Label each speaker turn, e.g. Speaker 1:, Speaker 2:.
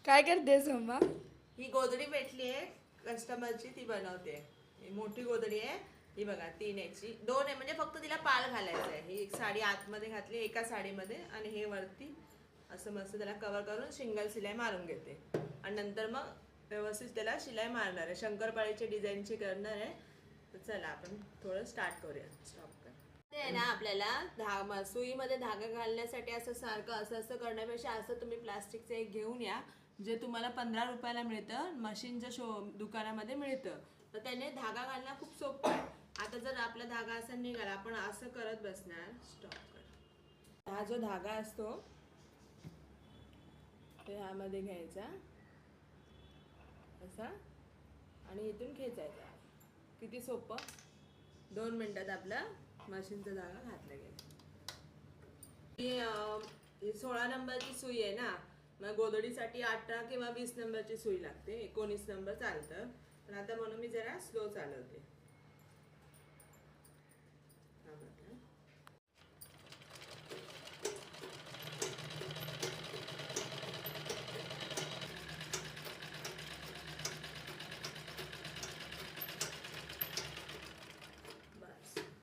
Speaker 1: काय करतेस मम्मा?
Speaker 2: ही गोधडी भेटली आहे कस्टमरची, ती बनवते. ही मोठी गोधडी आहे ही बघा, 3 याची 2 आहे, म्हणजे फक्त तिला पाल घालायचा आहे. ही एक साडी आतमध्ये घातली एका साडीमध्ये आणि हे वरती असं मस्त त्याला कव्हर करून सिंगल शिलाई मारून घेते आणि नंतर मग व्यवस्थित त्याला शिलाई मारणार आहे. शंकरपाळीची डिझाईनची करणार आहे. तर चला आपण थोडं स्टार्ट करूया. स्टॉप कर. ते आहे ना, आपल्याला सुईमध्ये धागा घालण्यासाठी असं सारखं असं करण्यापेक्षा असं तुम्ही प्लास्टिकचं एक घेऊन या, जे तुम्हाला 15 रुपयाला मिळतं, मशीनच्या दुकानामध्ये मिळतं. तर त्याने धागा घालणं खूप सोपं आहे. आता जर आपला धागा असा निघाला, आपण असं करत बसणार. स्टॉप कर. हा जो धागा असतो तो ह्यामध्ये घ्यायचा असा आणि इथून खेचायचा. किती सोपं. 2 मिनिटात आपला मशीनचा धागा घातला गेला. ही 16 नंबरची सुई आहे ना, मग गोधडीसाठी 18 किंवा 20 नंबरची सुई लागते. 19 नंबर चालतं, पण आता म्हणून मी जरा स्लो चालवते.